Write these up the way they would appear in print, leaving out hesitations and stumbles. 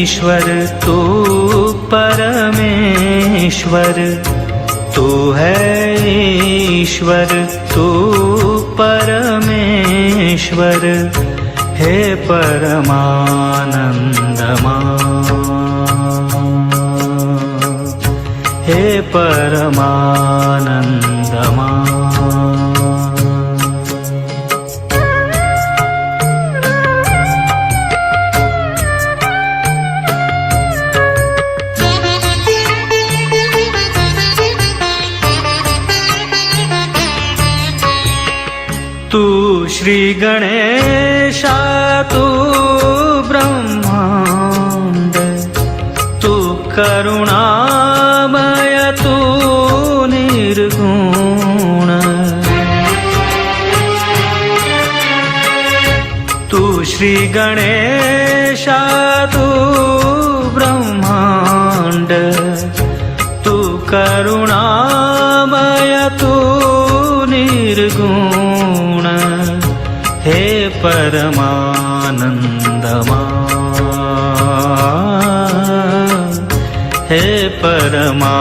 ईश्वर तू परमेश्वर, तू है ईश्वर तू परमेश्वर, हे परमानंदमा, हे परमानंदमा। तू श्री गणेशा तू ब्रह्मांड, तू करुणामय तू निर्गुण, तू श्री गणेशा तू ब्रह्मांड, तू करुणामय तू निर्गुण, हे परमानंदमा, हे परमानंदमा।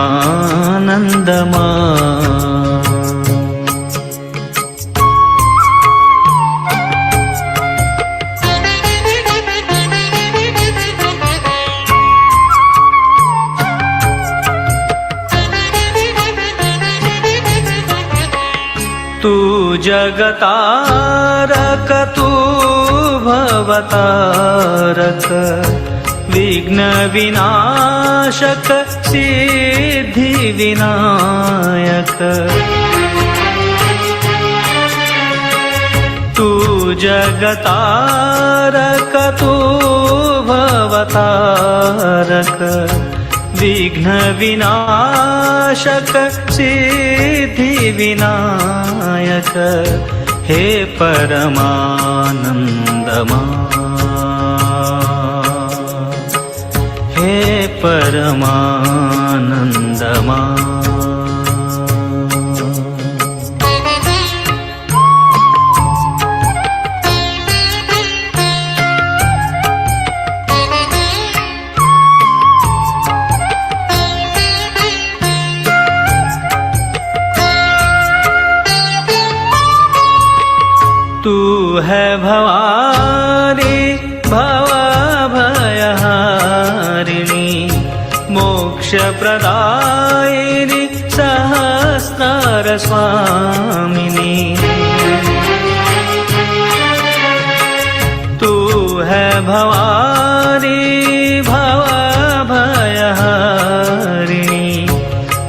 तू जगतारक तू भवतारक, विघ्न विनाशक सिद्धि विनायक, तू जगतारक तू भवतारक, विघ्न विनाशक सिद्धि विनायक, हे परमानंदमा, हे परमानंदमा। तू है भवानी भवभयहारिणी, मोक्ष प्रदायिनी सहस्रार स्वामिनी, तू है भवानी भवभयहारिणी,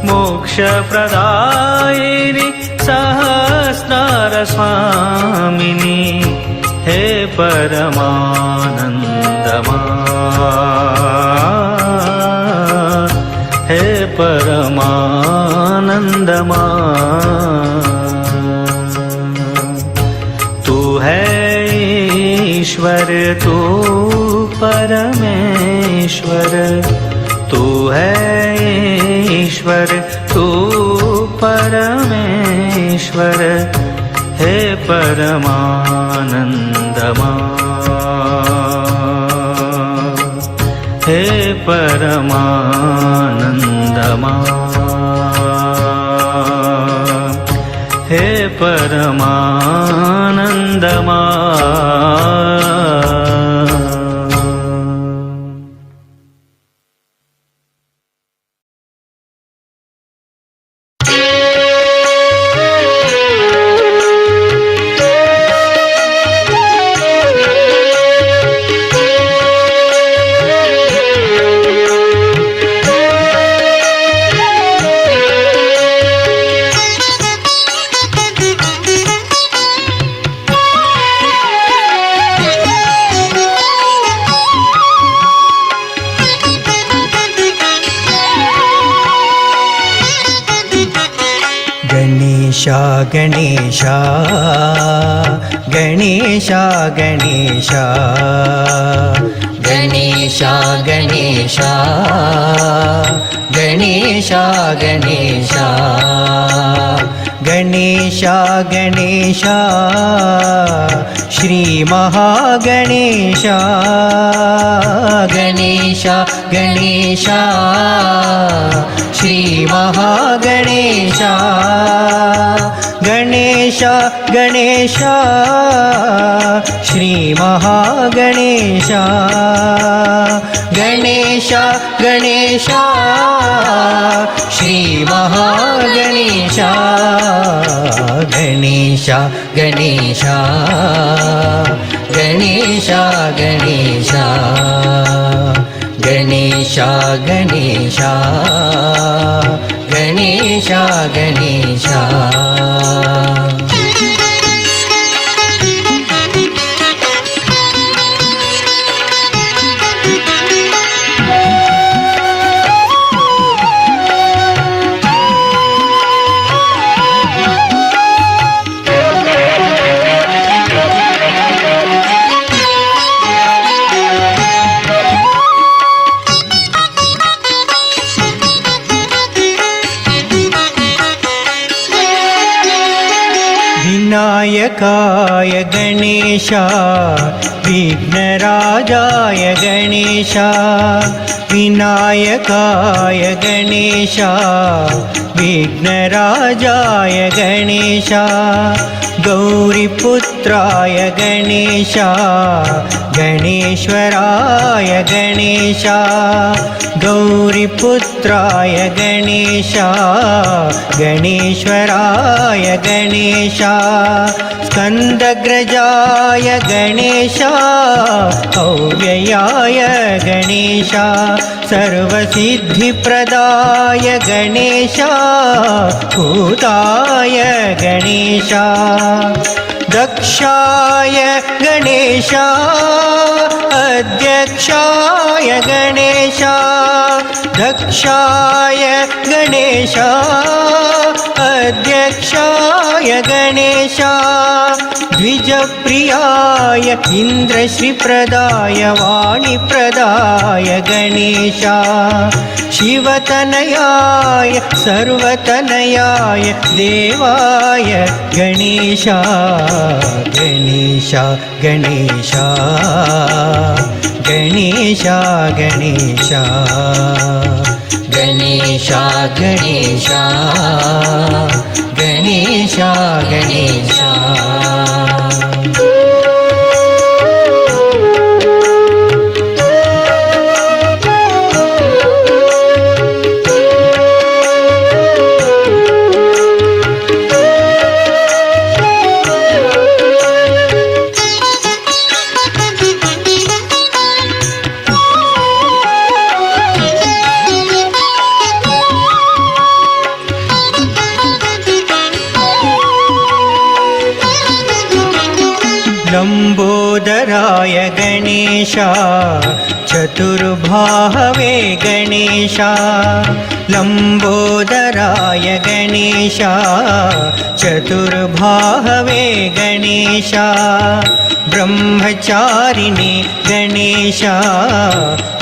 मोक्ष प्रदायिनी सहस्रार स्वामिनी, हे परमानंदमा, हे परमानंदमा। तू है ईश्वर तू परमेश्वर, तू है ईश्वर तू परमेश्वर, हे परमानंदमा, हे परमानंदमा, हे परमानंदमा। गणेशा गणेशा गणेशा गणेशा गणेशा गणेशा गणेशा गणेशा गणेशा गणेशा श्री महागणेशा गणेशा गणेशा श्री महागणेशा गणेशा गणेशा श्री महागणेशा गणेशा गणेशा श्री महागणेशा गणेशा गणेशा गणेशा गणेशा गणेशा गणेशा गणेशा गणेशा विनायकाय गणेशा विघ्नराजाय गणेशा विनायकाय गणेशा विघ्नराजाय गणेशा गौरीपुत्राय गणेशा गणेश्वराय गणेशा गौरीपुत्राय गणेशा गणेश्वराय गणेशा स्कन्दग्रजाय गणेशा अव्ययाय गणेशा सर्वसिद्धिप्रदाय गणेशा भूताय गणेशा दक्षाय गणेशा अध्यक्षाय गणेशा दक्षाय गणेशा अध्यक्षाय गणेशा द्विजप्रियाय इन्द्रश्रीप्रदाय वाणीप्रदाय गणेशा शिवतनयाय सर्वतनयाय देवाय गणेशा गणेशा गणेशा गणेशा गणेशा गणेशा गणेशा गणेशा गणेशा लंबोदराय गणेशा चतुर्बाहवे गणेशा लंबोदराय गणेशा चतुर्बाहवे गणेशा ब्रह्मचारिणे गणेशा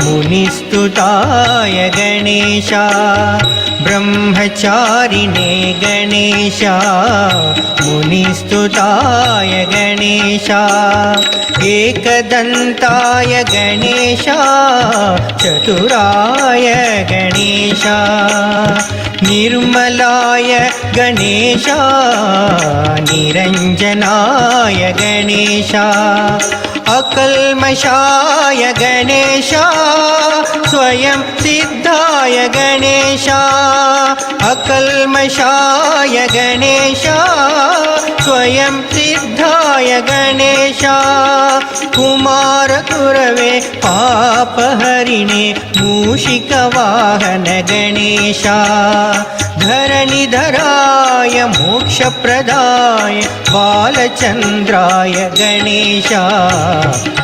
मुनिस्तुताय गणेशा ब्रह्मचारिणे गणेशा मुनिस्तुताय गणेशा एकदन्ताय गणेशा चतुराय गणेशा निर्मलाय गणेशा निरञ्जनाय गणेशा अकल्मषाय गणेशा स्वयं सिद्धाय गणेशा अकल्मषाय गणेशा स्वयं सिद्धाय गणेशा कुमारगुरवे पापहरिणे मूषिकवाहन गणेशा धरणिधराय मोक्षप्रदाय बालचन्द्राय गणेशा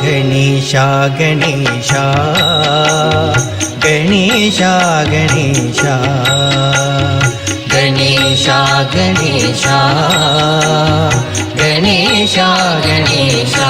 गणेशा गणेशा गणेशा गणेशा गणेशा गणेशा गणेशा गणेशा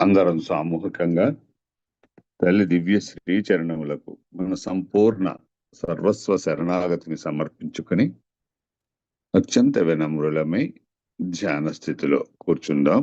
అందరం సామూహికంగా తల్లి దివ్య శ్రీచరణములకు మన సంపూర్ణ సర్వస్వ శరణాగతిని సమర్పించుకుని అత్యంత వినమ్రులమై ధ్యాన స్థితిలో కూర్చుందాం.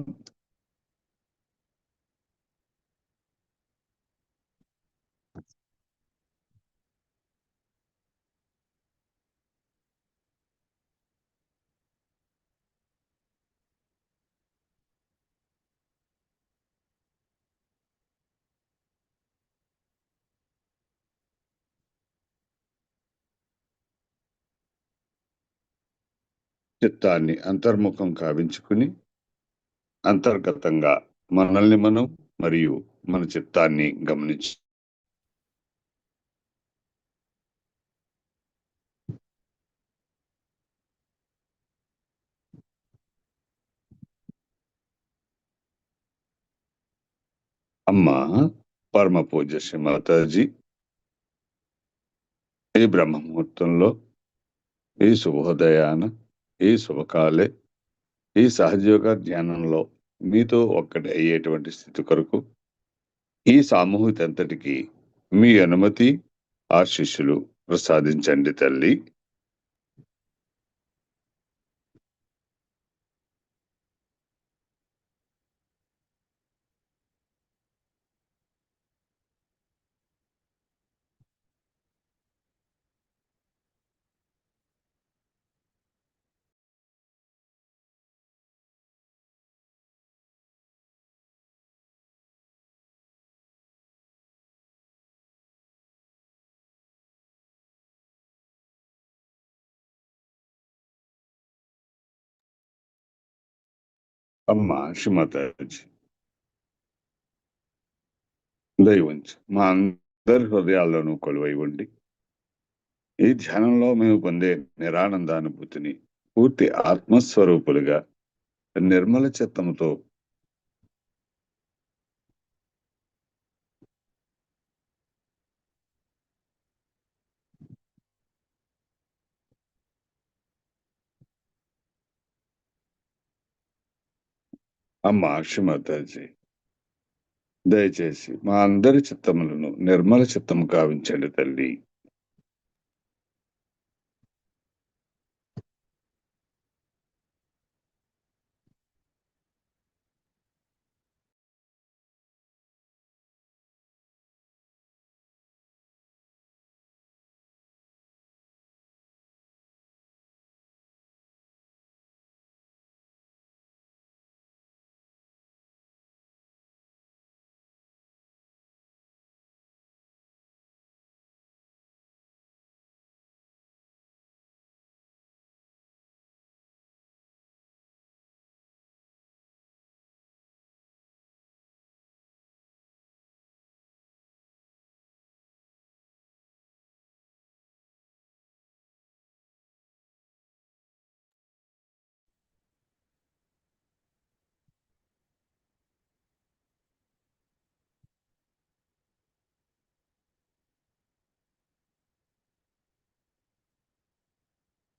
చిత్తాన్ని అంతర్ముఖం కావించుకుని అంతర్గతంగా మనల్ని మనం మరియు మన చిత్తాన్ని గమనించి అమ్మ పరమ పూజ్య శ్రీ మాతాజీ ఈ బ్రహ్మ ముహూర్తంలో, ఈ శుభోదయాన, ఈ శుభకాలే, ఈ సహజయోగ ధ్యానంలో మీతో ఒక్కటి అయ్యేటువంటి స్థితి కొరకు ఈ సామూహిక అంతటికి మీ అనుమతి ఆశీస్సులు ప్రసాదించండి తల్లి. అమ్మ శ్రీమాతాజీ దయవుంచి మా అందరి హృదయాల్లోనూ కొలువై ఉండి ఈ ధ్యానంలో మేము పొందే నిరానందానుభూతిని పూర్తి ఆత్మస్వరూపులుగా నిర్మల చిత్తంతో అమ్మ శ్రీమాతాజీ దయచేసి మా అందరి చిత్తములను నిర్మల చిత్తము కావించండి తల్లి.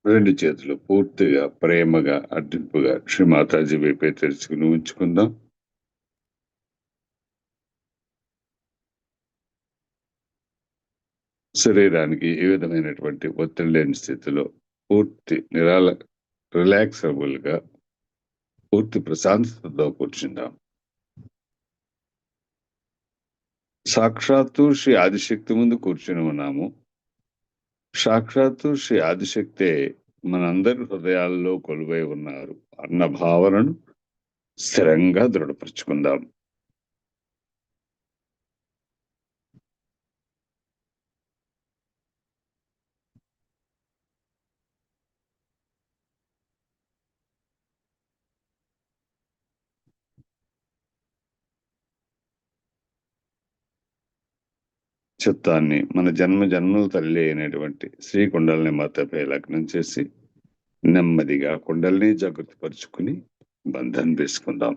రెండు చేతులు పూర్తిగా ప్రేమగా అడ్డింపుగా శ్రీమాతాజీ వైపే తెరుచుకుని ఉంచుకుందాం. శరీరానికి ఏ విధమైనటువంటి ఒత్తిడి లేని స్థితిలో పూర్తి రిలాక్సబుల్ గా పూర్తి ప్రశాంతతతో కూర్చుందాం. సాక్షాత్తు శ్రీ ఆదిశక్తి ముందు కూర్చుని ఉన్నాము. సాక్షాత్తు శ్రీ ఆదిశక్తే మనందరి హృదయాల్లో కొలువై ఉన్నారు అన్న భావనను స్థిరంగా దృఢపరుచుకుందాం. చిత్తాన్ని మన జన్మల తల్లి అయినటువంటి శ్రీ కుండలిని మాతపై లగ్నం చేసి నెమ్మదిగా కుండలిని జాగృతి పరుచుకుని బంధం వేసుకుందాం.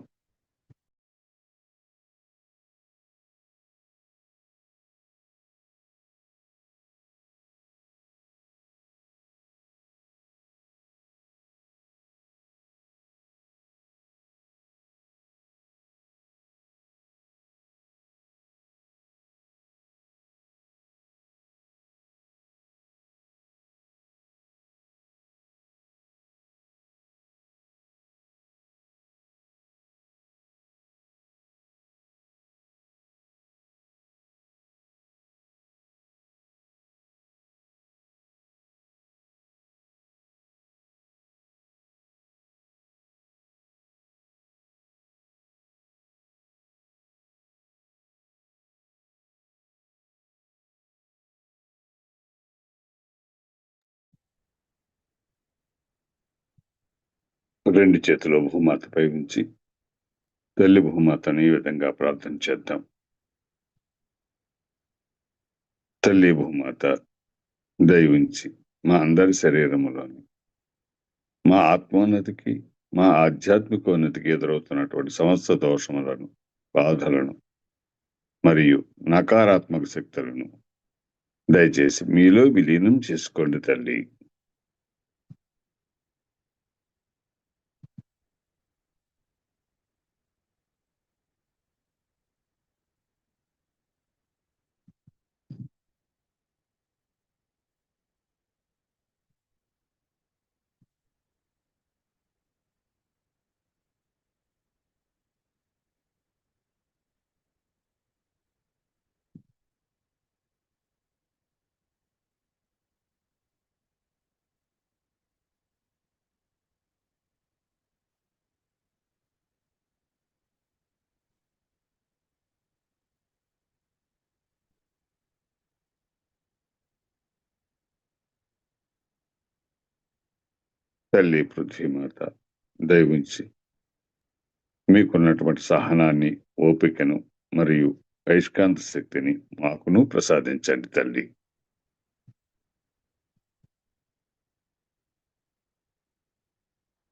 రెండు చేతులు భూమాతపై ఉంచి తల్లి భూమాతను ఈ విధంగా ప్రార్థన చేద్దాం. తల్లి భూమాత దయ ఉంచి మా అందరి శరీరములోని మా ఆత్మోన్నతికి మా ఆధ్యాత్మికోన్నతికి ఎదురవుతున్నటువంటి సమస్త దోషములను, బాధలను మరియు నకారాత్మక శక్తులను దయచేసి మీలో విలీనం చేసుకోండి తల్లి. తల్లి పృథ్వీమాత దయ ఉంచి మీకున్నటువంటి సహనాన్ని, ఓపికను మరియు అయస్కాంత శక్తిని మాకును ప్రసాదించండి తల్లి.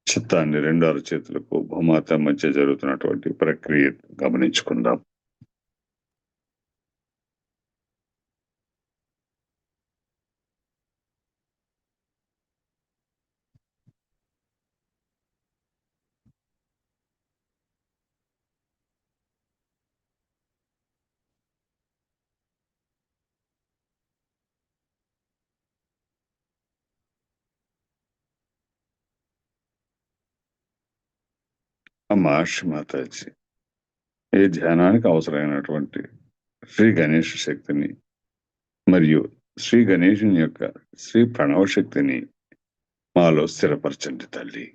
చిత్తాన్ని రెండు అరచేతులకు భూమాత మధ్య జరుగుతున్నటువంటి ప్రక్రియ గమనించుకుందాం. అమ్మా శ్రీమాతాజీ, ఈ ధ్యానానికి అవసరమైనటువంటి శ్రీ గణేష్ శక్తిని మరియు శ్రీ గణేశుని యొక్క శ్రీ ప్రణవ శక్తిని మాలో స్థిరపరచండి తల్లి.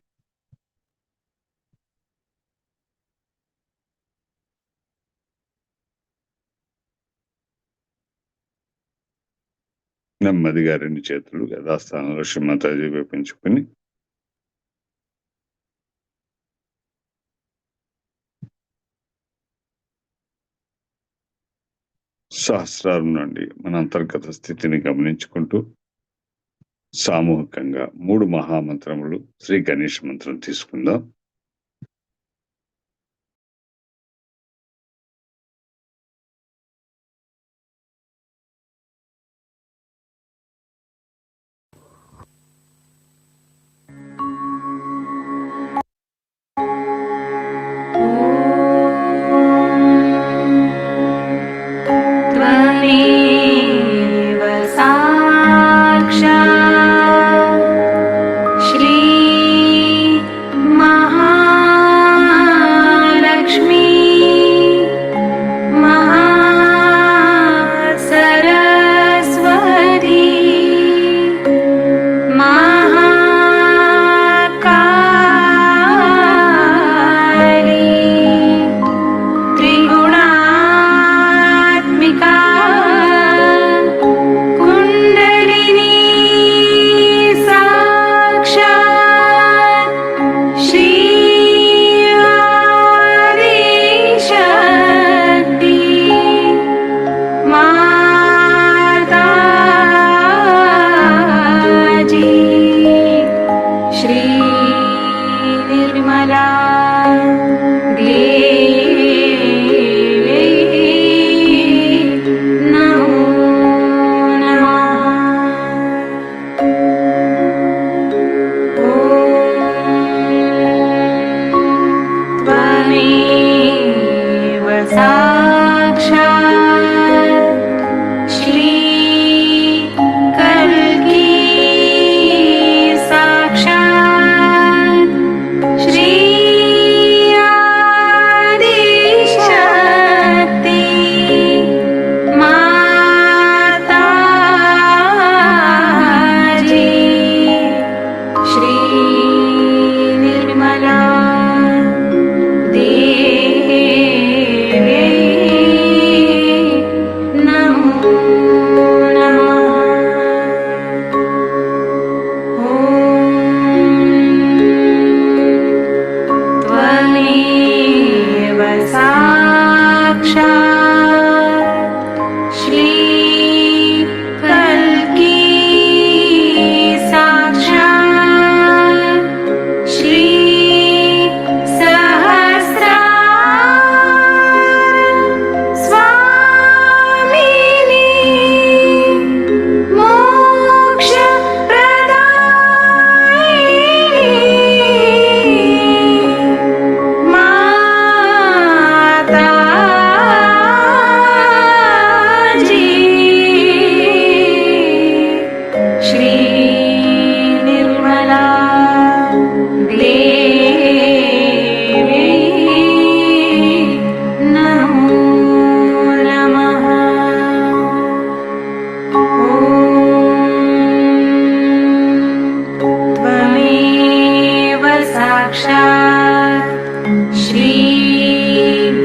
నెమ్మదిగా రెండు చేతులు యథాస్థానంలో శ్రీమాతాజీ వేపించుకుని సహస్రారం నుండి మన అంతర్గత స్థితిని గమనించుకుంటూ సామూహికంగా 3 మహామంత్రములు శ్రీ గణేష్ మంత్రం తీసుకుందాం. Shri Nirmala Shri साक्षात् श्री कल्की साक्षात् श्री सहस्रार स्वामिनी मोक्ष प्रदायिनी माताजी श्री निर्मला देवी नमो नमः। त्वमेव साक्षात् श्री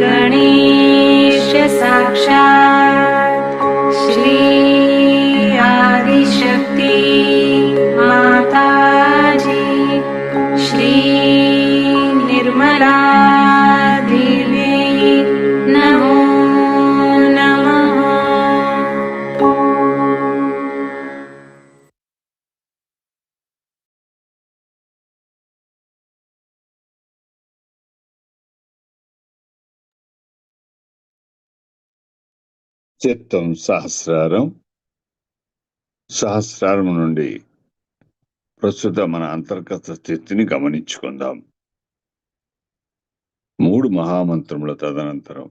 गणेश साक्षात् श्री आदिशक्ति माताजी श्री निर्मला देवी नमो नमः। చిత్తం సహస్రారం, సహస్రారం నుండి ప్రస్తుత మన అంతర్గత స్థితిని గమనించుకుందాం. 3 మహామంత్రముల తదనంతరం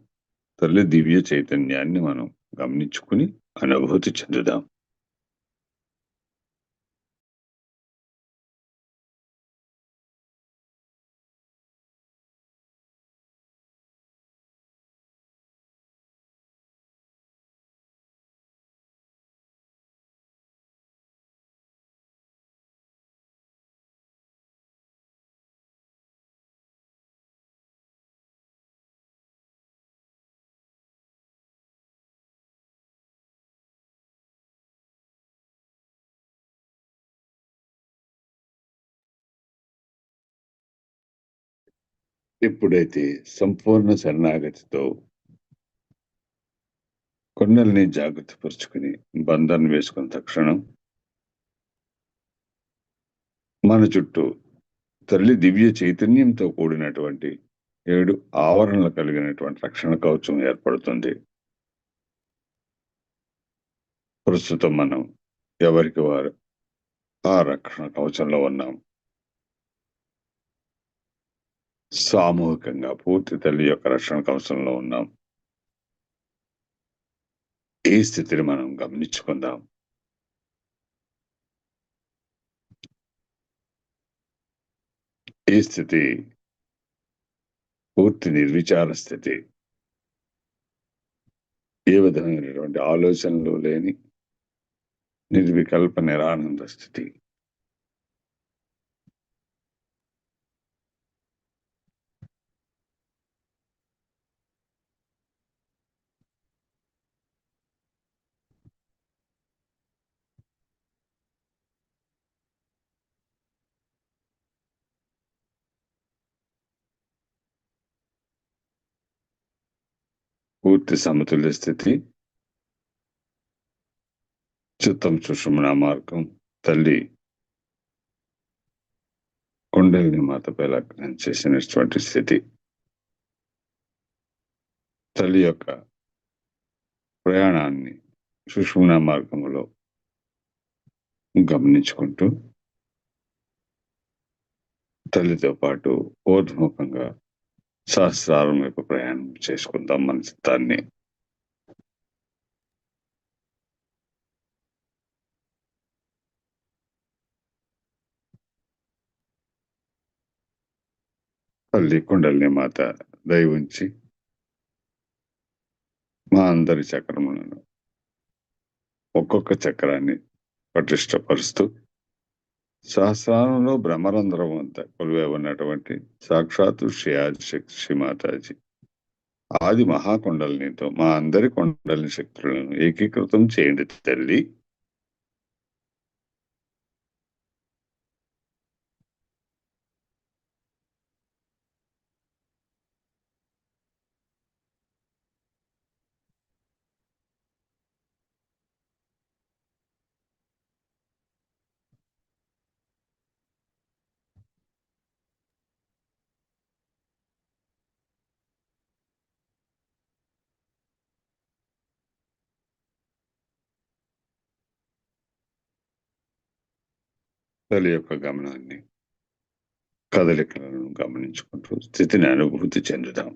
తల్లి దివ్య చైతన్యాన్ని మనం గమనించుకుని అనుభూతి చెందుదాం. ఎప్పుడైతే సంపూర్ణ శరణాగతితో కొండల్ని జాగ్రత్త పరుచుకుని బంధాన్ని వేసుకున్న తక్షణం మన చుట్టూ తల్లి దివ్య చైతన్యంతో కూడినటువంటి 7 ఆవరణలు కలిగినటువంటి రక్షణ కవచం ఏర్పడుతుంది. ప్రస్తుతం మనం ఎవరికి వారు ఆ రక్షణ కవచంలో ఉన్నాం. సామూహికంగా పూర్తి తల్లి యొక్క రక్షణ కవచంలో ఉన్నాం. ఈ స్థితిని మనం గమనించుకుందాం. ఈ స్థితి పూర్తి నిర్విచార స్థితి. ఏ విధమైనటువంటి ఆలోచనలు లేని నిర్వికల్ప నిరానంద స్థితి. పూర్తి సమతుల్య స్థితి. చిత్తం సుషుమ్న మార్గం తల్లి కుండలిని మాతపై లగ్నం చేసినటువంటి స్థితి. తల్లి యొక్క ప్రయాణాన్ని సుషుమ్న మార్గంలో గమనించుకుంటూ తల్లితో పాటు ఊర్ధ్వముఖంగా సహస్రారం వైపు ప్రయాణం చేసుకుందాం మన చిత్తాన్ని. తల్లి కుండలిని మాత దయ ఉంచి మా అందరి చక్రములను ఒక్కొక్క చక్రాన్ని పటిష్టపరుస్తూ సహస్రారంలో బ్రహ్మరంధ్రం అంతా కొలువై ఉన్నటువంటి సాక్షాత్తు శ్రీ ఆదిశక్తి శ్రీ మాతాజీ ఆది మహాకుండలినితో మా అందరి కుండలిని శక్తులను ఏకీకృతం చేయండి తల్లి. తల్లి యొక్క గమనాన్ని, కదలికలను గమనించుకుంటూ స్థితిని అనుభూతి చెందుదాం.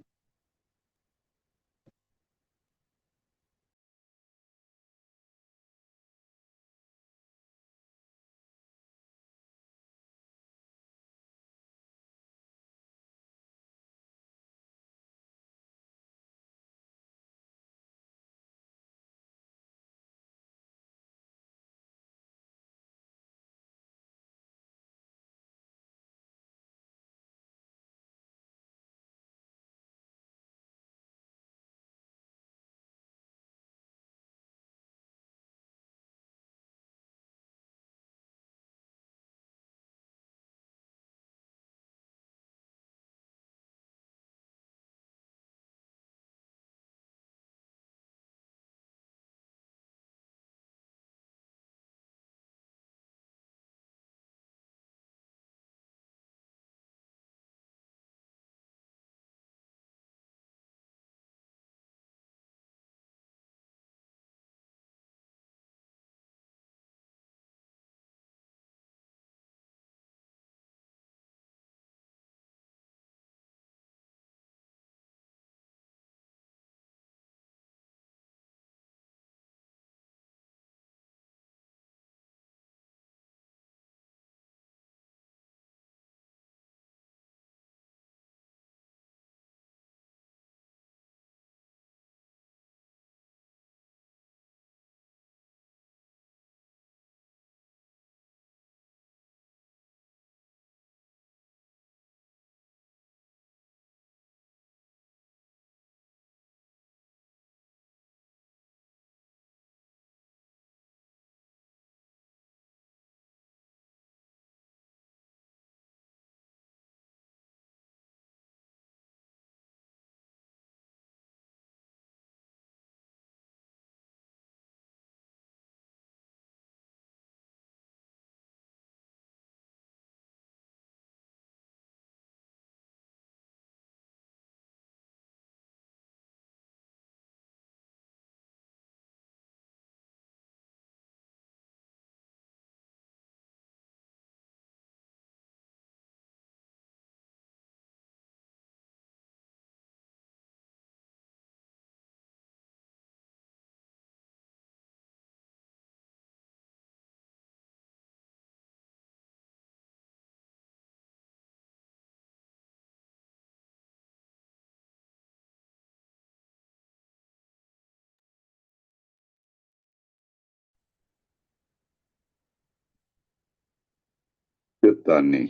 చిత్తాన్ని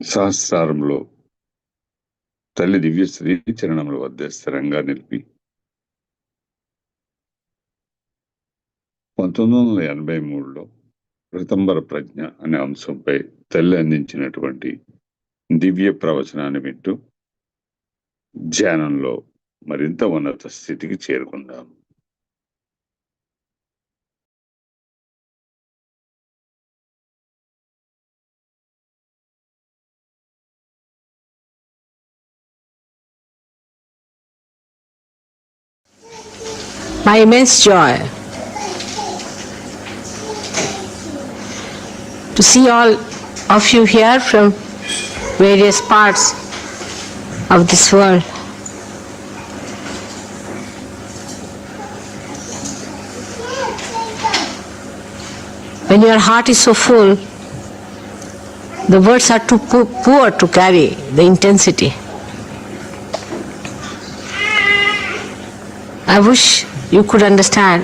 సహస్రారంలో తల్లి దివ్య శ్రీ చరణముల వద్ద స్థిరంగా నిలిపి 1983లో ఋతంబర ప్రజ్ఞ అనే అంశంపై తల్లి అందించినటువంటి దివ్య ప్రవచనాన్ని వింటూ ధ్యానంలో మరింత ఉన్నత స్థితికి చేరుకుందాం. My immense joy to see all of you here from various parts of this world. When your heart is so full, the words are too poor to carry the intensity. I wish you could understand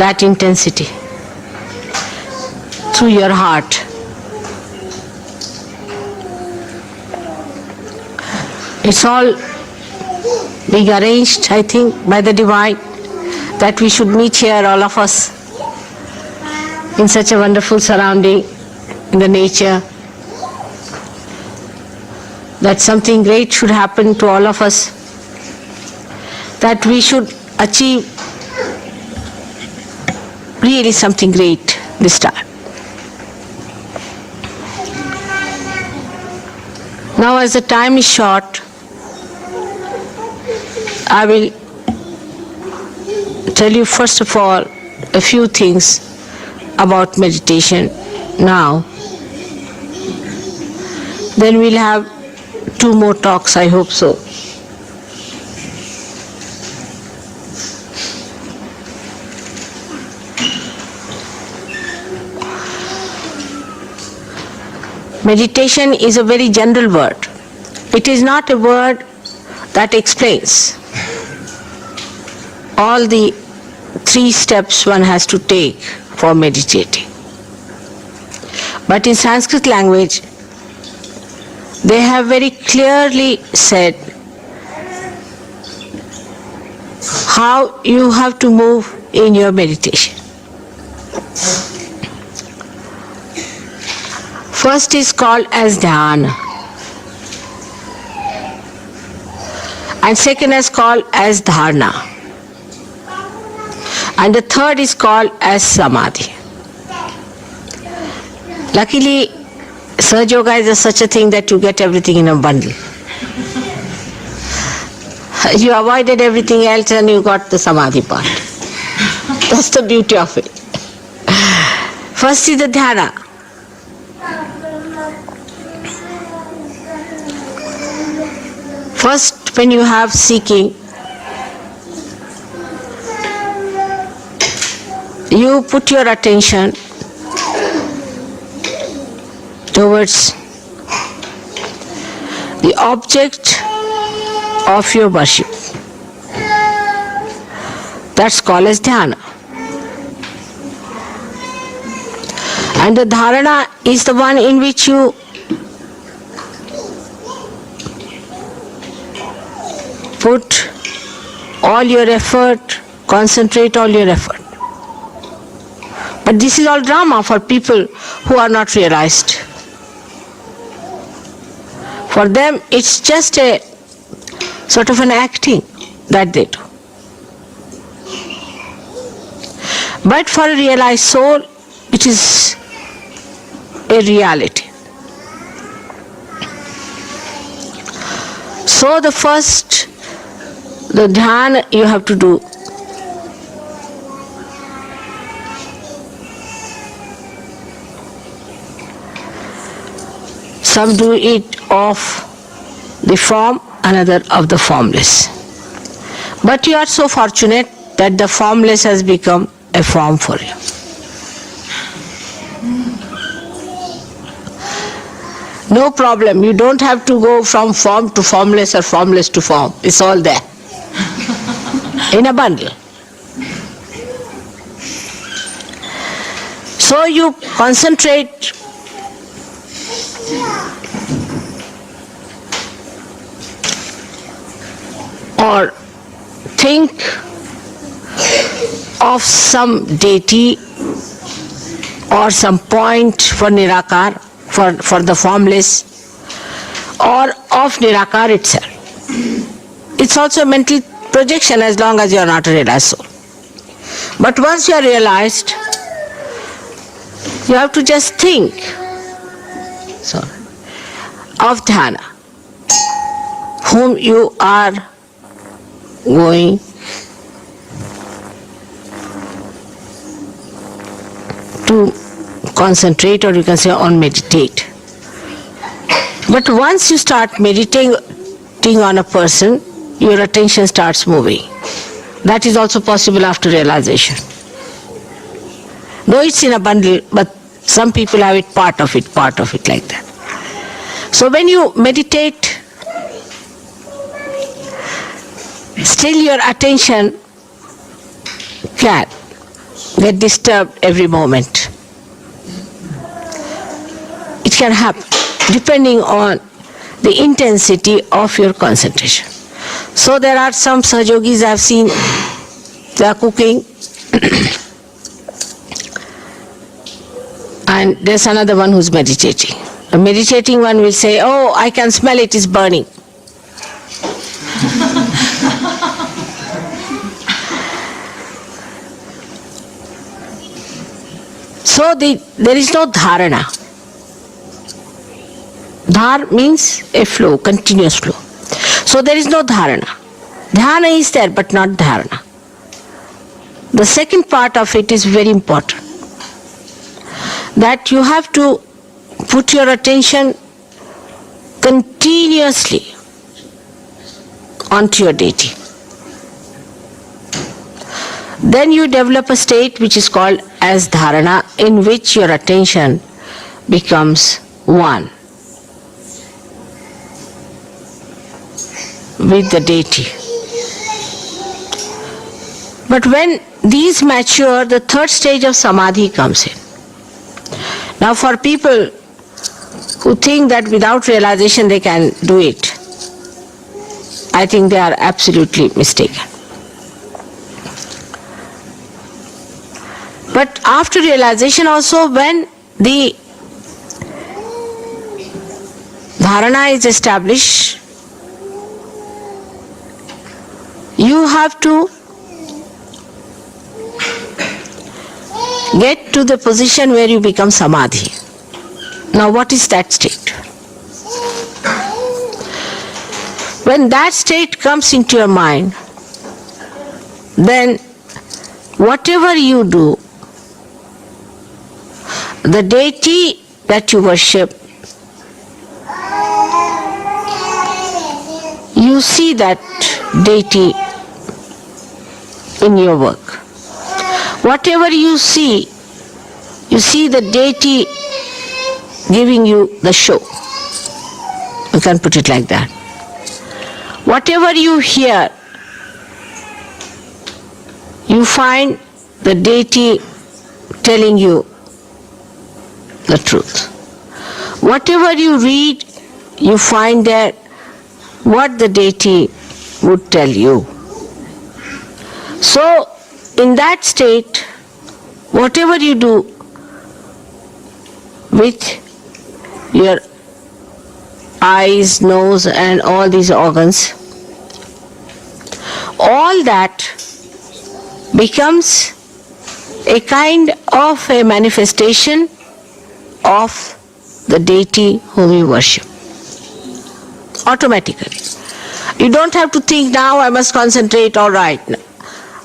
that intensity through your heart. It's all being arranged, I think, by the divine, that we should meet here, all of us, in such a wonderful surrounding, in the nature, that something great should happen to all of us, that we should achieve really something great this time. Now, as the time is short, I will tell you first of all a few things about meditation now. Then we'll have 2 more talks, I hope so. Meditation is a very general word. It is not a word that explains all the 3 steps one has to take for meditating. But in Sanskrit language, they have very clearly said how you have to move in your meditation. First is called as dhyana, and second is called as dharana, and the third is called as samadhi. Luckily, Sahaja Yoga is such a thing that you get everything in a bundle. You avoided everything else and you got the samadhi part. That's the beauty of it. First is the dhyana. First, when you have seeking, you put your attention towards the object of your worship. That's called as dhyana. And the dharana is the one in which you put all your effort, concentrate all your effort. But this is all drama for people who are not realized. For them, it's just a sort of an acting that they do. But for a realized soul, it is a reality. So the first, the dhyana you have to do. Some do it of the form, another of the formless. But you are so fortunate that the formless has become a form for you. No problem, you don't have to go from form to formless or formless to form. It's all there in a bundle. So you concentrate or think of some deity or some point for Nirakar, for the formless, or of Nirakar itself. It's also a mental projection as long as you are not a realized soul. But once you are realized, you have to just think of dhyana, whom you are going to concentrate, or you can say on meditate. But once you start meditating on a person, your attention starts moving. That is also possible after realization. Though it's in a bundle, but some people have it part of it like that. So when you meditate, still your attention can get disturbed every moment. It can happen depending on the intensity of your concentration. So there are some Sahajogis I have seen, they are cooking and there's another one who's meditating. The meditating one will say, "Oh, I can smell it is burning." So there is no dharana. Dhar means a flow, continuous flow. So there is no dharana. Dhyana is there but not dharana. The second part of it is very important. that you have to put your attention continuously onto your deity. Then you develop a state which is called as dharana, in which your attention becomes one with the deity. But when these mature, the third stage of samadhi comes in. Now for people who think that without realization they can do it, I think they are absolutely mistaken. But after realization also, when the dharana is established, you have to get to the position where you become samadhi. Now what is that state? When that state comes into your mind, then whatever you do, the deity that you worship, you see that deity in your work. Whatever you see the deity giving you the show. You can put it like that. Whatever you hear, you find the deity telling you the truth. Whatever you read, you find there what the deity would tell you. So, in that state, whatever you do with your eyes, nose and all these organs, all that becomes a kind of a manifestation of the deity whom you worship. Automatically. You don't have to think, now I must concentrate, all right,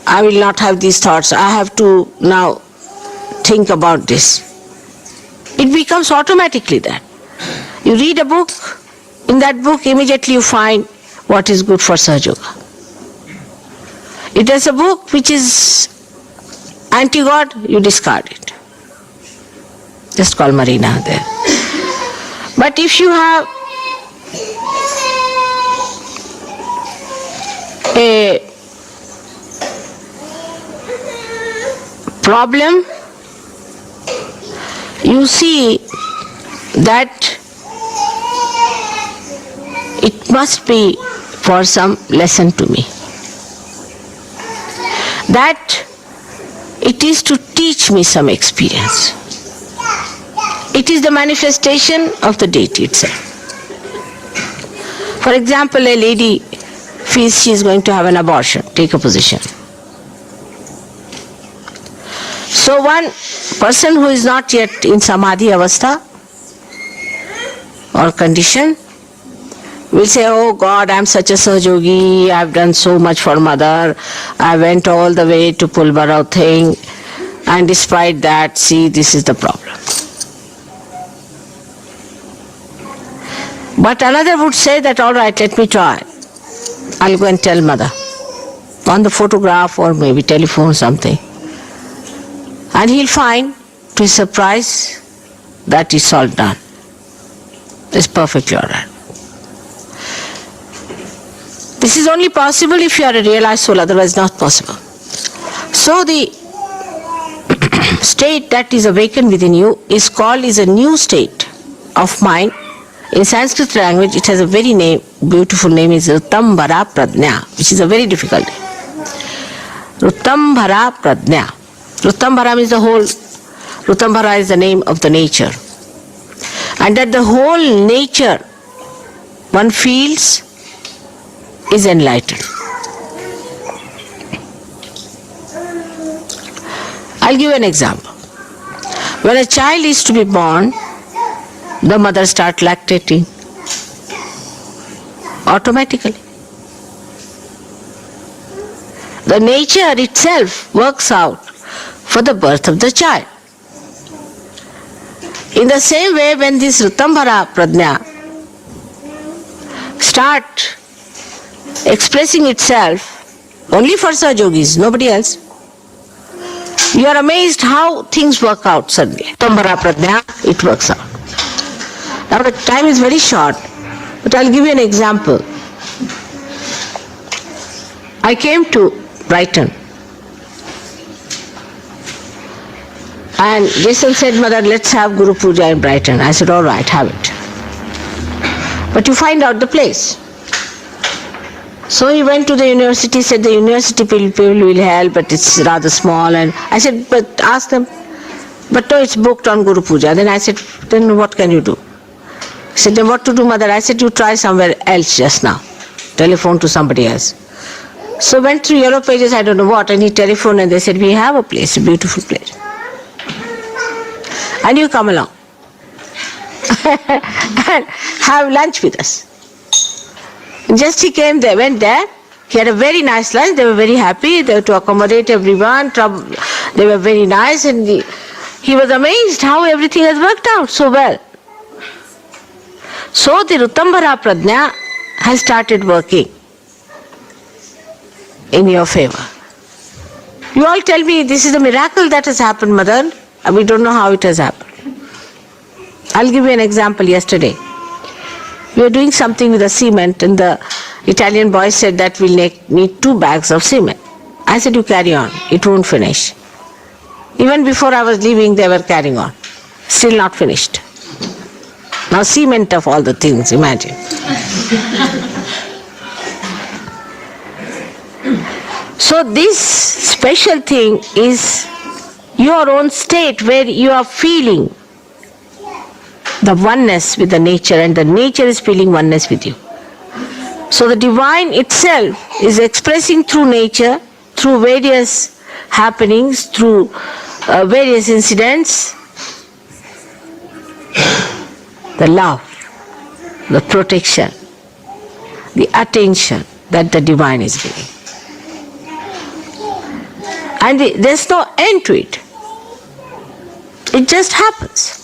I will not have these thoughts, I have to now think about this. It becomes automatically that. You read a book, in that book immediately you find what is good for Sahaja. It is a book which is anti-God, you discard it. Just call Marina there. But if you have a problem, you see that it must be for some lesson to me. That it is to teach me some experience. It is the manifestation of the deity itself. For example, a lady feels she is going to have an abortion, take a position. So one person who is not yet in samadhi avastha or condition will say, oh God, I am such a sahajogi, I have done so much for mother, I went all the way to Pulbarao thing, and despite that, see, this is the problem. But another would say that, all right, let me try. I'll go and tell mother on the photograph or maybe telephone something. And he'll find, to his surprise, that it's all done. It's perfectly all right. This is only possible if you are a realized soul, otherwise not possible. So the state that is awakened within you is called is a new state of mind. In Sanskrit language, it has a very beautiful name, is Rutambhara Pradnya, which is a very difficult name. Rutambhara Pradnya. Rutambhara means the whole. Rutambhara is the name of the nature. And that the whole nature one feels is enlightened. I'll give an example. When a child is to be born, the mother starts lactating automatically. The nature itself works out for the birth of the child. In the same way, when this Ritambhara Prajna start expressing itself only for Sahaja yogis, nobody else, you are amazed how things work out suddenly. Ritambhara Prajna, it works out. Now the time is very short, but I'll give you an example. I came to Brighton and Jason said, Mother, let's have Guru Puja in Brighton. I said, all right, have it. But you find out the place. So he went to the university, said the university people will help, but it's rather small. And I said, but ask them. But no, it's booked on Guru Puja. Then I said, then what can you do? He said, then what to do, Mother? I said, you try somewhere else just now. Telephone to somebody else. So went through Yellow Pages, I don't know what, and he telephoned and they said, we have a place, a beautiful place. And you come along and have lunch with us. And just he came there, went there, he had a very nice lunch, they were very happy, they were to accommodate everyone, they were very nice, and he was amazed how everything has worked out so well. So the Ritambhara Prajna has started working in your favor. You all tell me this is a miracle that has happened, Mother, and we don't know how it has happened. I'll give you an example. Yesterday, we were doing something with the cement and the Italian boy said that we'll need 2 bags of cement. I said, you carry on, it won't finish. Even before I was leaving, they were carrying on. Still not finished. Now cement of all the things, imagine. So this special thing is your own state where you are feeling the oneness with the nature and the nature is feeling oneness with you. So the divine itself is expressing through nature, through various happenings, through various incidents, the love, the protection, the attention that the divine is giving. And there's no end to it. It just happens.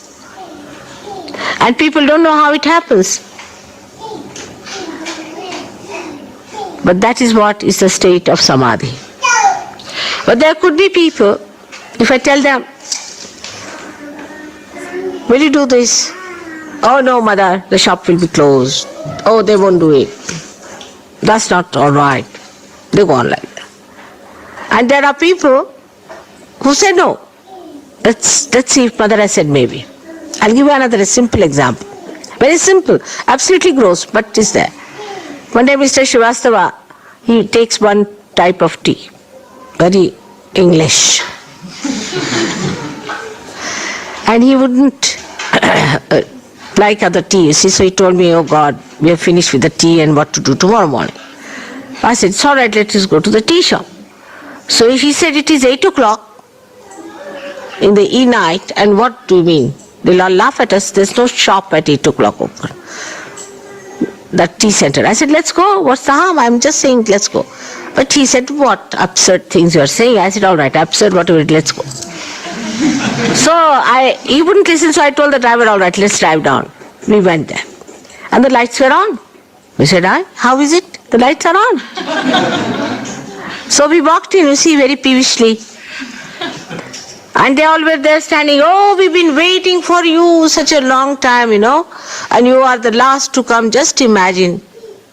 And people don't know how it happens. But that is what is the state of samadhi. But there could be people, if I tell them, will you do this? Oh no, Mother, the shop will be closed. Oh, they won't do it. That's not all right. They go on like that. And there are people who say no. Let's see if Mother has said maybe. I'll give you another simple example. Very simple, absolutely gross, but it is there. One day Mr. Srivastava, he takes one type of tea, very English. And he wouldn't like other tea, you see, so he told me, oh God, we have finished with the tea and what to do tomorrow morning. I said, it's all right, let us go to the tea shop. So he said, it is 8 o'clock in the night, and what do you mean? They'll all laugh at us, there's no shop at 8 o'clock open. That tea center. I said, let's go, what's the harm? I'm just saying, let's go. But he said, what absurd things you are saying? I said, all right, absurd, whatever, let's go. So he wouldn't listen, so I told the driver, all right, let's drive down. We went there. And the lights were on. We said, how is it? The lights are on. So we walked in, you see, very peevishly. And they all were there standing, oh, we've been waiting for you such a long time, and you are the last to come, just imagine.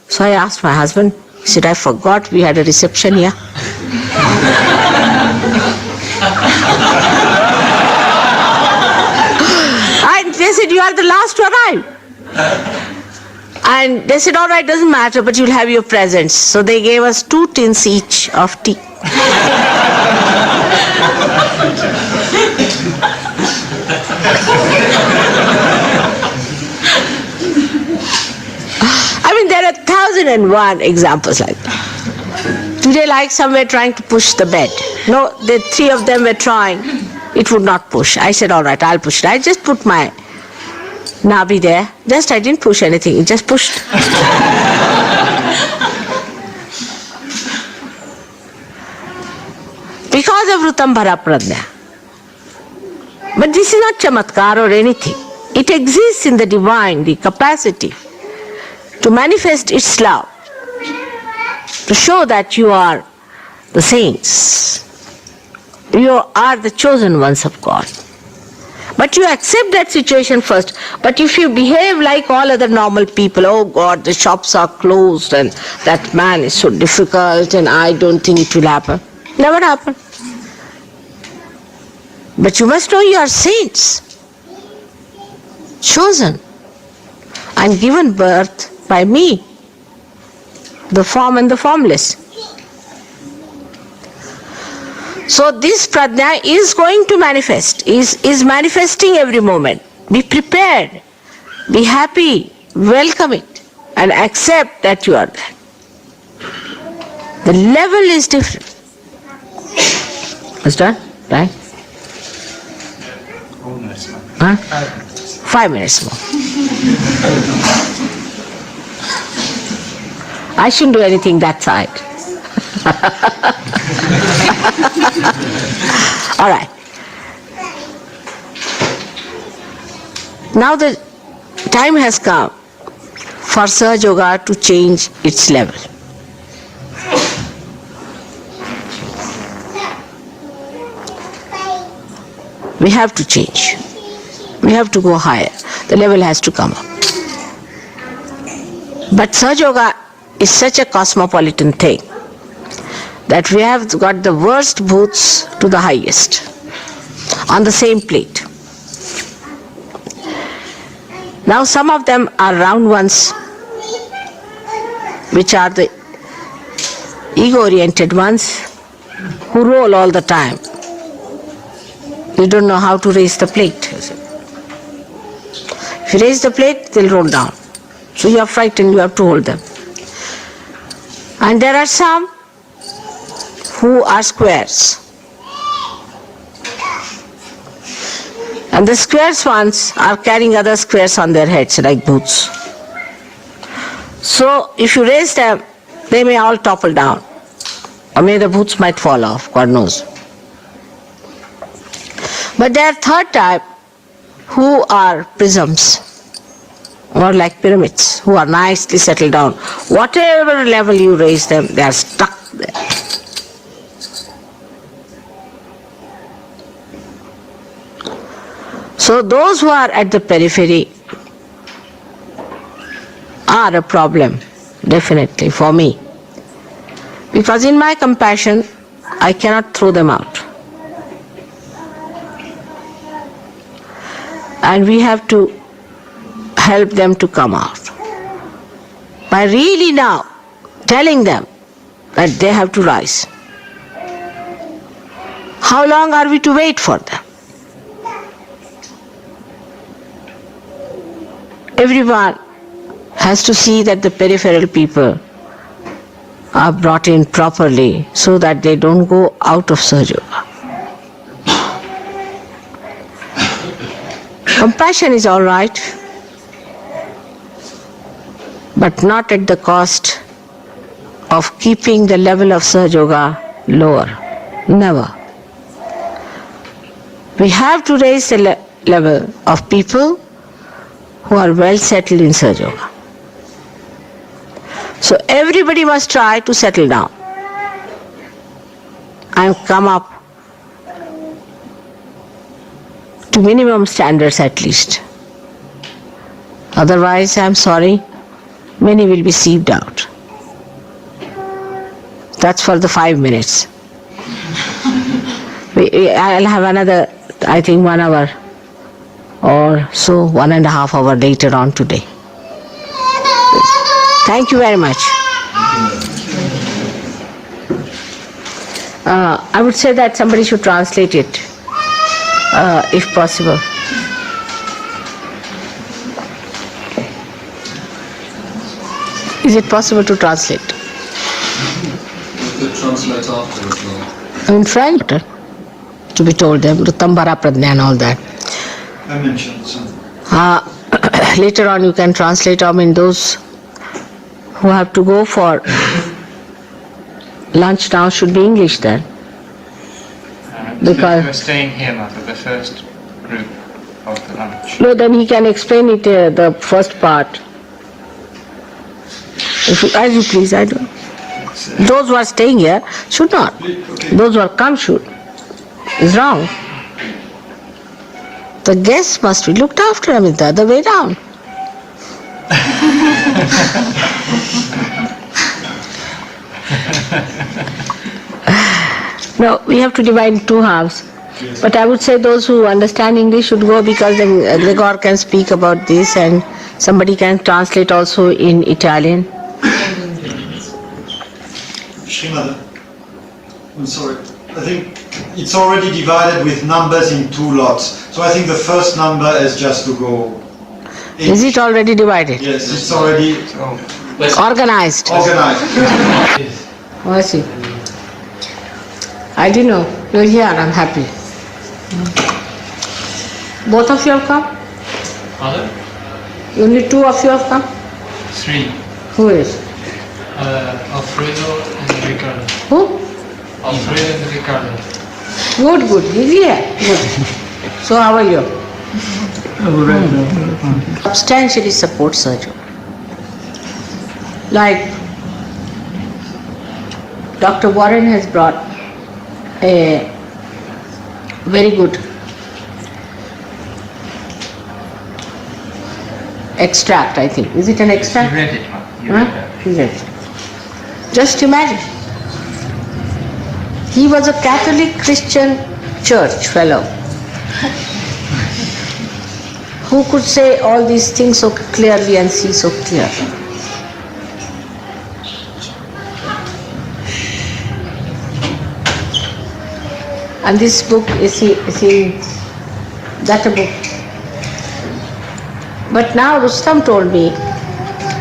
So I asked my husband, he said, I forgot we had a reception here. And they said, you are the last to arrive. And they said, all right, doesn't matter, but you'll have your presents. So they gave us 2 tins each of tea. I mean, there are 1,001 examples like that. Today, like some were trying to push the bed. No, the 3 of them were trying. It would not push. I said, all right, I'll push it. I just put my nabi there. I didn't push anything. It just pushed. Because of Ritambhara Prajna. But this is not chamatkar or anything. It exists in the divine, the capacity to manifest its love, to show that you are the saints. You are the chosen ones of God. But you accept that situation first. But if you behave like all other normal people, oh God, the shops are closed and that man is so difficult and I don't think it will happen. Never happen. But you must know you are saints, chosen and given birth by me, the form and the formless. So this prajna is going to manifest, is manifesting every moment. Be prepared, be happy, welcome it and accept that you are there. The level is different. What's done? Right? Huh? 5 minutes more. I shouldn't do anything that side. All right. Now the time has come for Sahaja Yoga to change its level. We have to change. We have to go higher. The level has to come up. But Sahaja Yoga is such a cosmopolitan thing that we have got the worst booths to the highest on the same plate. Now some of them are round ones, which are the ego-oriented ones who roll all the time. You don't know how to raise the plate. If you raise the plate, they'll roll down. So you are frightened, you have to hold them. And there are some who are squares. And the squares ones are carrying other squares on their heads like boots. So if you raise them, they may all topple down. Or maybe the boots might fall off, God knows. But there are third type who are prisms, or like pyramids, who are nicely settled down. Whatever level you raise them, they are stuck there. So those who are at the periphery are a problem, definitely, for me. Because in my compassion, I cannot throw them out. And we have to help them to come out by really now telling them that they have to rise. How long are we to wait for them? Everyone has to see that the peripheral people are brought in properly so that they don't go out of Sahaja Yoga. Compassion is all right, but not at the cost of keeping the level of Sahaja Yoga lower. Never. We have to raise the level of people who are well settled in Sahaja Yoga. So everybody must try to settle down and come up to minimum standards at least. Otherwise, I am sorry, many will be sieved out. That's for the 5 minutes. I'll have another, I think, 1 hour or so, 1.5 hours later on today. Thank you very much. I would say that somebody should translate it, if possible. Is it possible to translate? You could translate afterwards. In French, to be told them, Rutambara Pradnya and all that. I mentioned some. Later on you can translate, I mean those who have to go for lunch now should be English then. Because we're staying here, Mother, the first group. of the lunch. No, then he can explain it, the first part. If you, as you please, I don't. Those who are staying here should not. Those who have come should. It's wrong. The guests must be looked after, I mean the other way down. No, we have to divide in two halves. But I would say those who understand English should go, because then Gregor can speak about this and somebody can translate also in Italian. Srimad, I'm sorry. I think it's already divided with numbers in two lots. So I think the first number is just to go. Is it already divided? Yes, it's already Organized. organized. Oh, I see. I didn't know. You're here, I'm happy. Both of you have come? Father? Only two of you have come? Shri. Who is? Alfredo and Ricardo. Who? Alfredo and Ricardo. Good, good. He's here. Good. So how are you? Substantially support Sahaja. Like Dr. Warren has brought a very good extract, I think. Is it an extract? You read it, huh? You Huh? read that. He read it. Just imagine. He was a Catholic Christian church fellow who could say all these things so clearly and see so clearly. And this book is in that a book. But now Rustam told me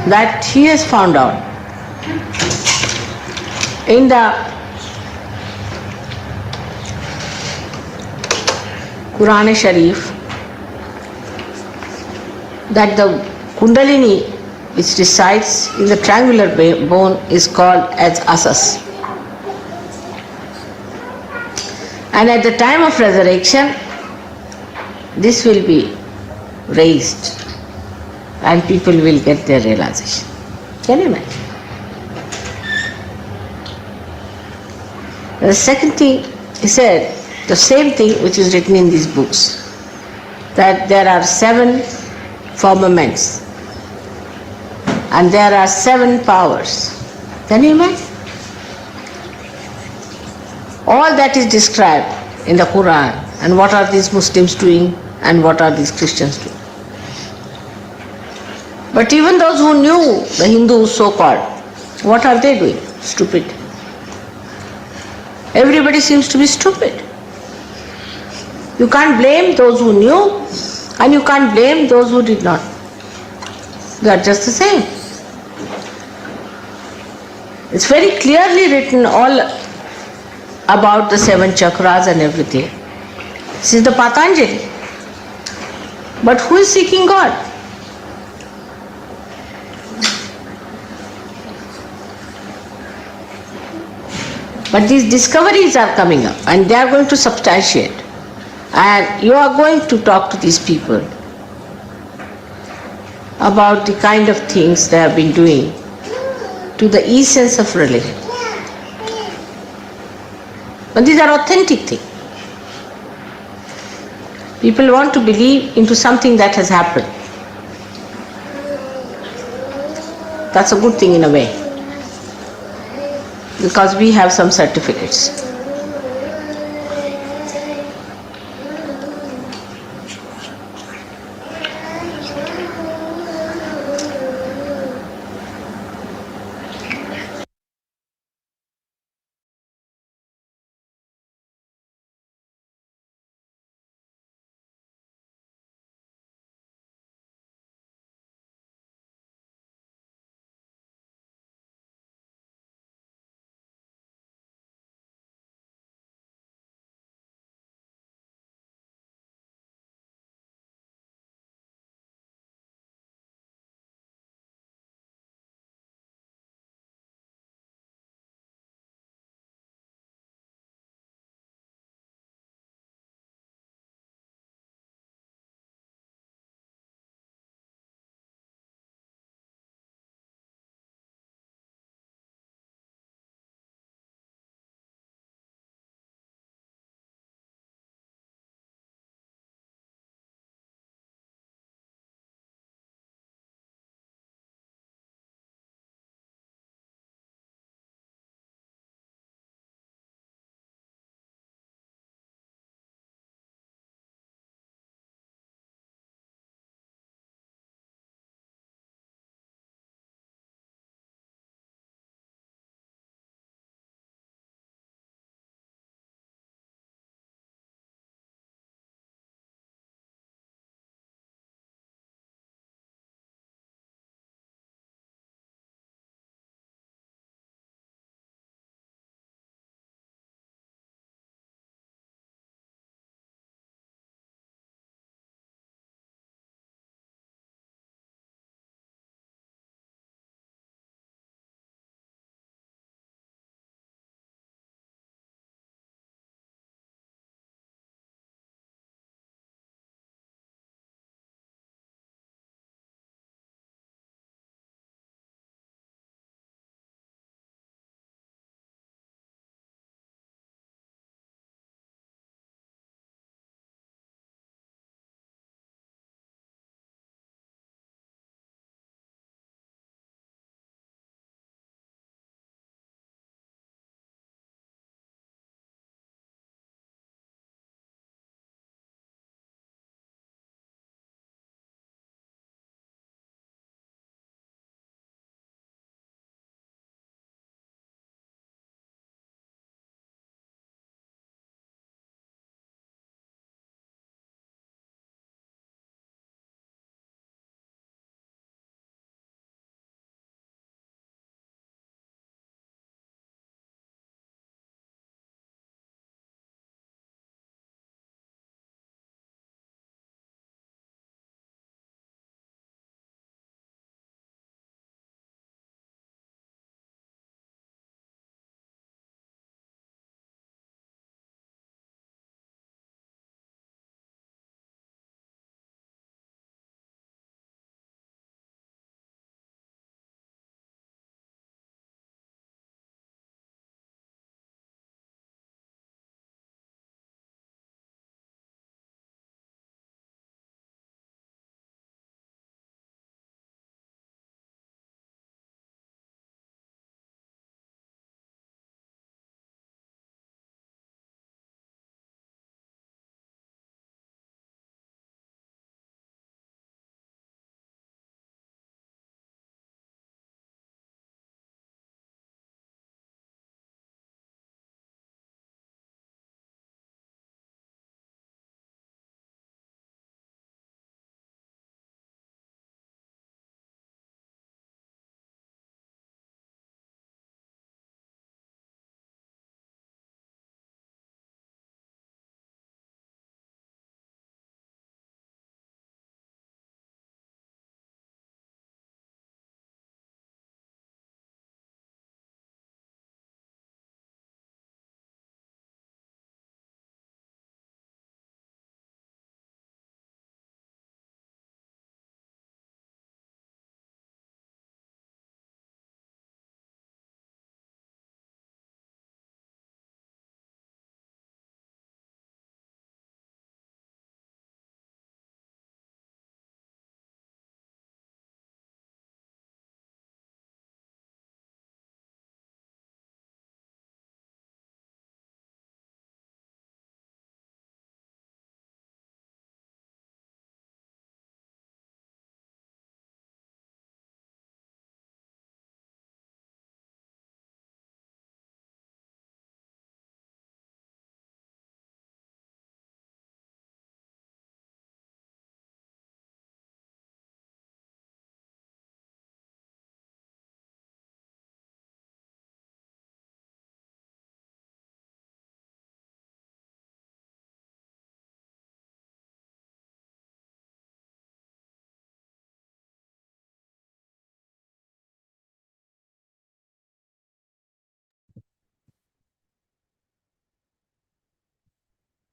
that he has found out in the Quran Sharif that the Kundalini which resides in the triangular bone is called as Asas. And at the time of resurrection, this will be raised and people will get their realization. Can you imagine? The second thing, he said, the same thing which is written in these books, that there are 7 firmaments and there are 7 powers. Can you imagine? All that is described in the Quran, and what are these Muslims doing and what are these Christians doing. But even those who knew the Hindus so-called, what are they doing? Stupid. Everybody seems to be stupid. You can't blame those who knew and you can't blame those who did not. They are just the same. It's very clearly written all about the 7 chakras and everything. This is the Patanjali. But who is seeking God? But these discoveries are coming up and they are going to substantiate. And you are going to talk to these people about the kind of things they have been doing to the essence of religion. But these are authentic things. People want to believe into something that has happened. That's a good thing in a way, because we have some certificates.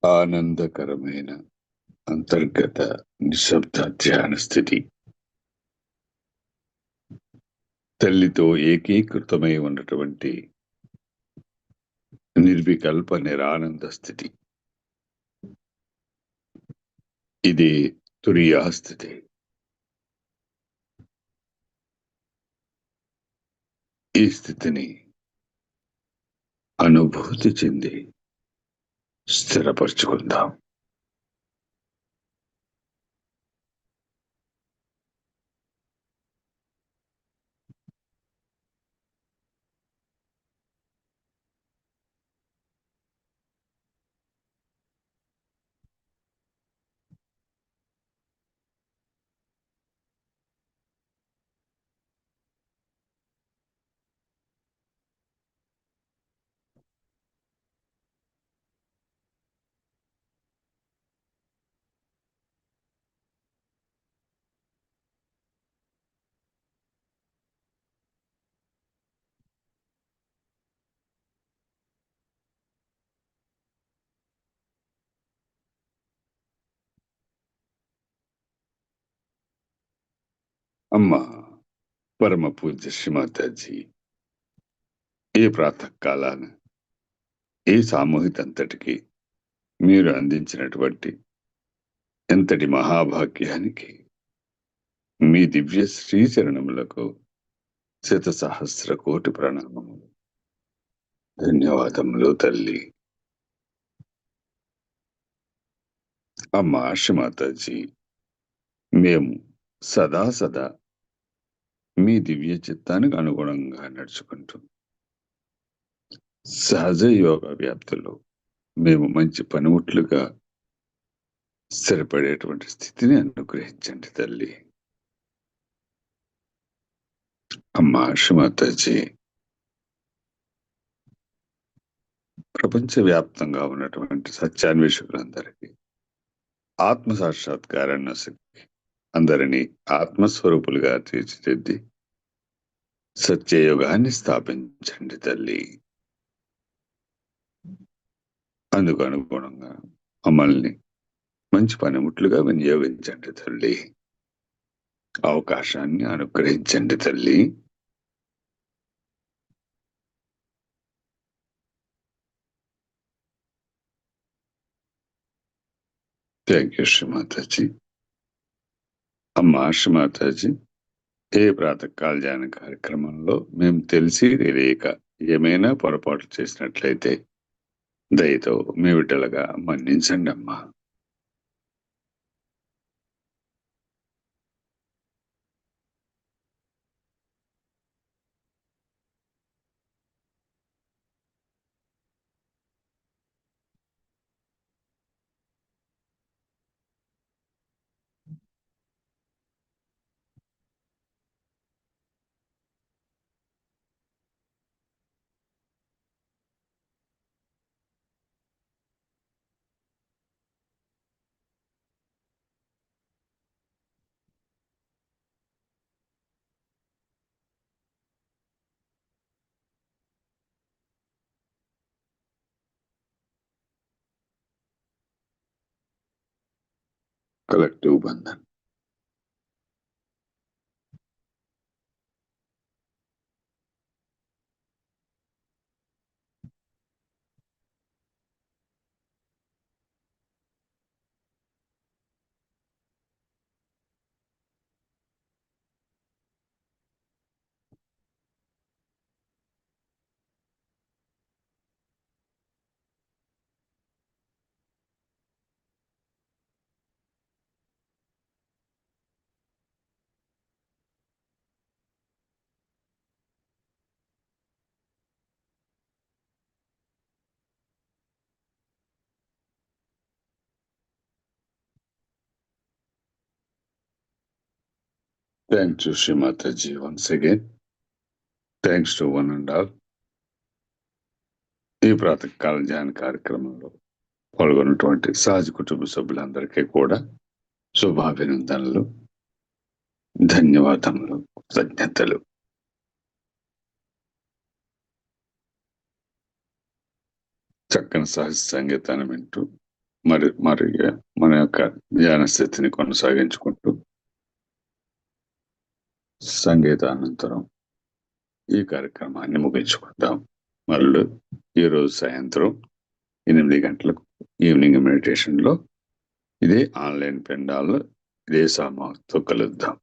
ఆనందకరమైన అంతర్గత నిశ్శబ్ద ధ్యాన స్థితి. తల్లితో ఏకీకృతమై ఉన్నటువంటి నిర్వికల్ప నిరానంద స్థితి. ఇది తురియా స్థితి. ఈ స్థితిని అనుభూతి చెంది స్థిరపరచుకుందాం. అమ్మా పరమ పూజ్య శ్రీమాతాజీ, ఈ ప్రాతకాలాన ఈ సామూహిక అంతటికి మీరు అందించినటువంటి ఎంతటి మహాభాగ్యానికి మీ దివ్య శ్రీచరణములకు శతసహస్ర కోటి ప్రణామములు, ధన్యవాదములు తల్లి. అమ్మా శ్రీమాతాజీ, మేము సదా మీ దివ్య చిత్తానికి అనుగుణంగా నడుచుకుంటూ సహజ యోగ వ్యాప్తిలో మేము మంచి పనిముట్లుగా స్థిరపడేటువంటి స్థితిని అనుగ్రహించండి తల్లి. అమ్మా శ్రీమాతాజీ, ప్రపంచవ్యాప్తంగా ఉన్నటువంటి సత్యాన్వేషకులందరికీ ఆత్మ సాక్షాత్కారాన్ని అందరినీ ఆత్మస్వరూపులుగా తీర్చిదిద్ది సత్యయుగాన్ని స్థాపించండి తల్లి. అందుకు అనుగుణంగా మమ్మల్ని మంచి పనిముట్లుగా వినియోగించండి తల్లి. అవకాశాన్ని అనుగ్రహించండి తల్లి. Thank you Shri Mataji. అమ్మా శ్రీమాతాజీ, ఏ ప్రాతకాల ధ్యాన కార్యక్రమంలో మేము తెలిసి తెలియక ఏమైనా పొరపాటు చేసినట్లయితే దయతో మీ విటలుగా మన్నించండి అమ్మా. Collective Bandhan. Thanks to Shri Mataji once again. Thanks to one and all. ఈ ప్రాతకాల ధ్యాన కార్యక్రమంలో పాల్గొన్నటువంటి సహజ కుటుంబ సభ్యులందరికీ కూడా శుభాభినందనలు, ధన్యవాదములు, కృతజ్ఞతలు. చక్కని సహజ సంగీతాన్ని వింటూ మరి మన యొక్క ధ్యాన స్థితిని కొనసాగించుకుంటూ సంగీతానంతరం ఈ కార్యక్రమాన్ని ముగించుకుందాం. మళ్ళీ ఈరోజు సాయంత్రం 8 గంటలకు ఈవినింగ్ మెడిటేషన్లో ఇదే ఆన్లైన్ పెండాల్లో ఇదే సామాతో కలుద్దాం.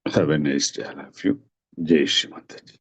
Have a nice day, all of you. జై శ్రీమంతజీ.